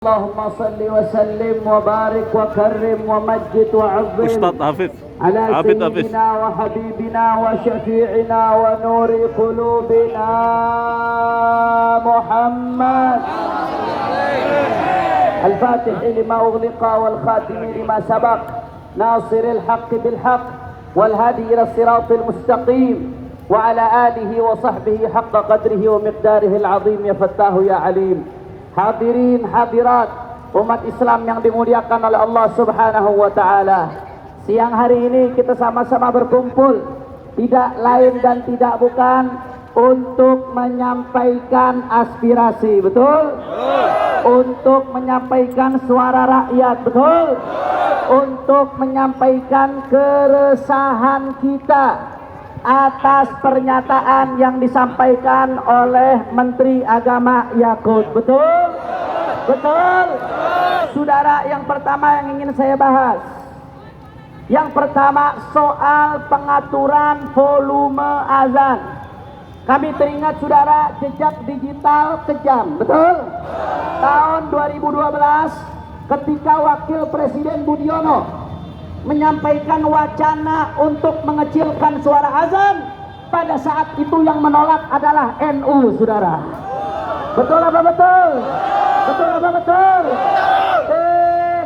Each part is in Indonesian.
اللهم صل وسلم وبارك وكرم ومجد وعظم Ustaz Hafiz على Hafiz سيدنا وحبيبنا وشفيعنا ونور قلوبنا محمد الفاتح لما أغلق والخاتم لما سبق ناصر الحق بالحق والهادي إلى الصراط المستقيم وعلى آله وصحبه حق قدره ومقداره العظيم يا فتاه يا عليم. Hadirin hadirat umat Islam yang dimuliakan oleh Allah Subhanahu wa taala. Siang hari ini kita sama-sama berkumpul tidak lain dan tidak bukan untuk menyampaikan aspirasi, betul? Untuk menyampaikan suara rakyat, betul? Untuk menyampaikan keresahan kita atas pernyataan yang disampaikan oleh Menteri Agama Yakut, betul? Betul? Saudara, yang pertama yang ingin saya bahas, yang pertama soal pengaturan volume azan. Kami teringat saudara, jejak digital kejam, betul? Tahun 2012 ketika Wakil Presiden Budiono menyampaikan wacana untuk mengecilkan suara azan, pada saat itu yang menolak adalah NU, saudara. Betul apa betul? Betul apa betul?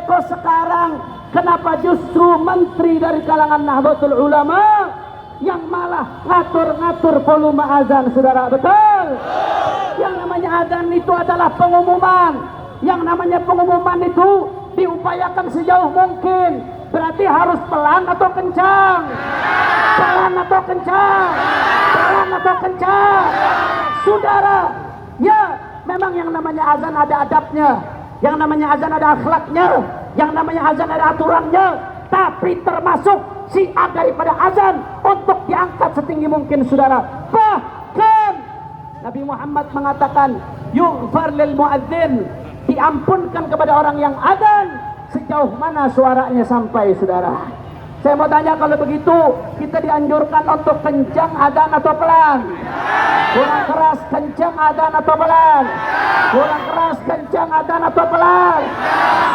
Kok sekarang kenapa justru menteri dari kalangan Nahdlatul Ulama yang malah ngatur-ngatur volume azan, saudara? Betul? Yang namanya azan itu adalah pengumuman. Yang namanya pengumuman itu diupayakan sejauh mungkin. Berarti harus pelan atau kencang? Pelan atau kencang? Pelan atau kencang? Saudara, ya memang yang namanya azan ada adabnya, yang namanya azan ada akhlaknya, yang namanya azan ada aturannya. Tapi termasuk syiar daripada azan untuk diangkat setinggi mungkin, saudara. Bahkan Nabi Muhammad mengatakan, yughfar lil muadzin, diampunkan kepada orang yang azan sejauh mana suaranya sampai, saudara. Saya mau tanya, kalau begitu kita dianjurkan untuk kencang azan atau pelan? Kurang keras kencang azan atau pelan? Kurang keras kencang azan atau pelan?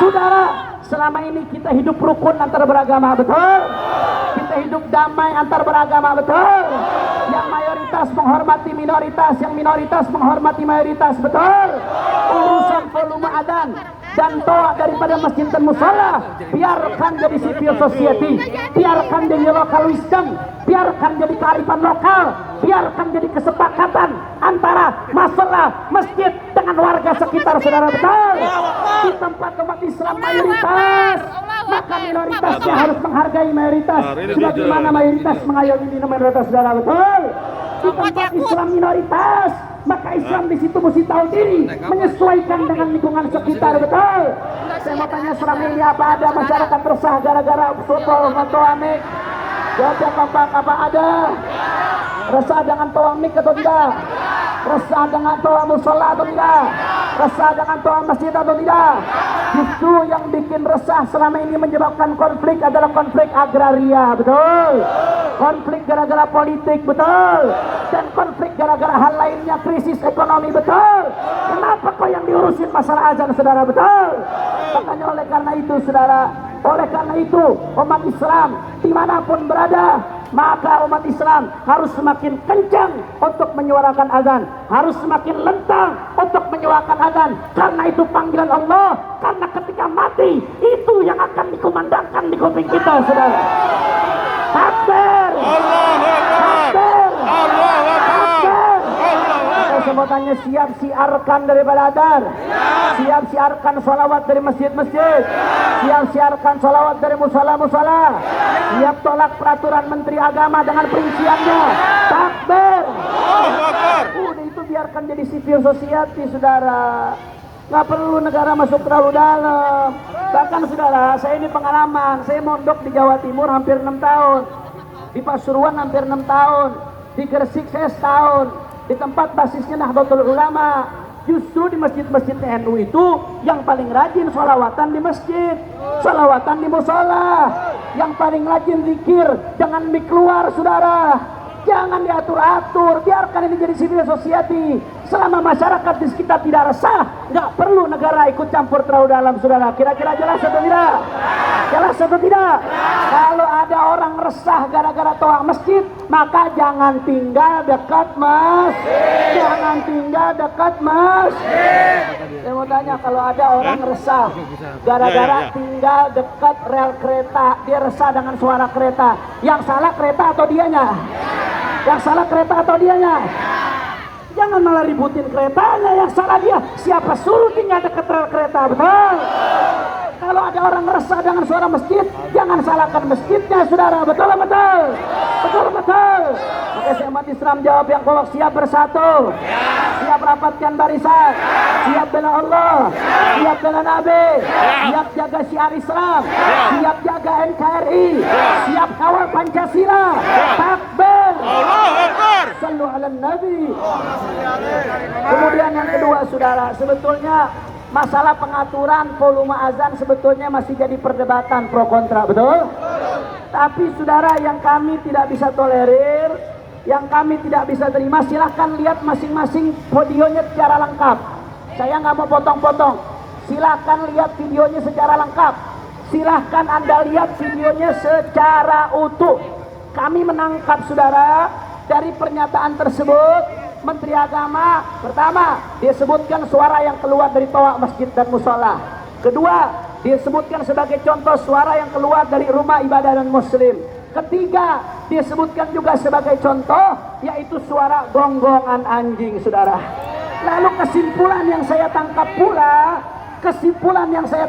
Saudara, selama ini kita hidup rukun antar beragama, betul? Kita hidup damai antar beragama, betul? Yang mayoritas menghormati minoritas, yang minoritas menghormati mayoritas, betul? Urusan volume azan dan toa daripada masjid dan musola biarkan jadi civil society, biarkan jadi local wisdom, biarkan jadi kearifan lokal, biarkan jadi kesepakatan antara masalah masjid dengan warga sekitar, saudara, betul? Di tempat umat Islam mayoritas, maka minoritasnya harus menghargai mayoritas sebagaimana mayoritas mengayomi minoritas, saudara, betul? Di tempat Islam minoritas, maka Islam di situ mesti tahu diri, menyesuaikan dengan lingkungan sekitar, betul? Saya mau tanya, selama ini apa ada masyarakat resah gara-gara foto mik? Jawabnya kompak, apa ada? Resah dengan toa mik atau tidak? Resah dengan toa musola atau tidak? Resah dengan toa masjid atau tidak? Justru yang bikin resah selama ini menyebabkan konflik adalah konflik agraria, betul? Konflik gara-gara politik, betul? Dan konflik gara-gara hal lainnya, krisis ekonomi, betul? Kenapa kok yang diurusin masalah azan, saudara, betul? Makanya oleh karena itu, saudara, oleh karena itu umat Islam dimanapun berada, maka umat Islam harus semakin kencang untuk menyuarakan azan, harus semakin lentang untuk menyuarakan azan, karena itu panggilan Allah. Karena ketika mati itu yang akan dikumandangkan di kuping kita, saudara. Takbir! Takbir! Saya mau tanya, siap siarkan daripada azan? Siap siarkan salawat dari masjid-masjid? Siap siarkan salawat dari musola-musola? Siap tolak peraturan Menteri Agama dengan perinciannya? Takbir! Udah itu biarkan jadi civil society, saudara. Nggak perlu negara masuk terlalu dalam. Bahkan, saudara, saya ini pengalaman. Saya mondok di Jawa Timur hampir 6 tahun. Di Pasuruan hampir 6 tahun. Di Gresik saya setahun. Di tempat basisnya Nahdlatul Ulama. Justru di masjid-masjid NU itu yang paling rajin sholawatan di masjid, sholawatan di musola. Yang paling rajin zikir dengan mik keluar, saudara. Jangan diatur-atur, biarkan ini jadi civil society. Selama masyarakat di sekitar tidak resah, nggak perlu negara ikut campur terlalu dalam, saudara. Kira-kira jelas atau tidak? Jelas atau tidak? Kalau ada orang resah gara-gara toa masjid, maka jangan tinggal dekat masjid. Jangan tinggal dekat masjid. Saya mau tanya, kalau ada orang resah gara-gara tinggal dekat rel kereta, dia resah dengan suara kereta, yang salah kereta atau dianya? Yang salah kereta atau dianya? Jangan malah ributin keretanya, yang salah dia. Siapa suruh tinggal dekat rel kereta, betul? Kalau ada orang resah dengan suara masjid, jangan salahkan masjidnya, saudara. Betul betul? Betul betul? Maka saya umat Islam jawab yang kompak, siap bersatu, siap rapatkan barisan, siap bela Allah, siap bela Nabi, siap jaga syiar Islam, siap jaga NKRI, siap kawal Pancasila. Takbir, sallu ala Nabi. Kemudian yang kedua, saudara, sebetulnya masalah pengaturan volume azan sebetulnya masih jadi perdebatan pro kontra, betul? Tapi saudara, yang kami tidak bisa tolerir, yang kami tidak bisa terima, silahkan lihat masing-masing videonya secara lengkap. Saya nggak mau potong-potong. Silahkan lihat videonya secara lengkap. Silahkan Anda lihat videonya secara utuh. Kami menangkap, saudara, dari pernyataan tersebut, Menteri Agama pertama disebutkan suara yang keluar dari toa masjid dan musola. Kedua, disebutkan sebagai contoh suara yang keluar dari rumah ibadah dan muslim. Ketiga, disebutkan juga sebagai contoh, yaitu suara gonggongan anjing, saudara. Lalu kesimpulan yang saya tangkap pula, kesimpulan yang saya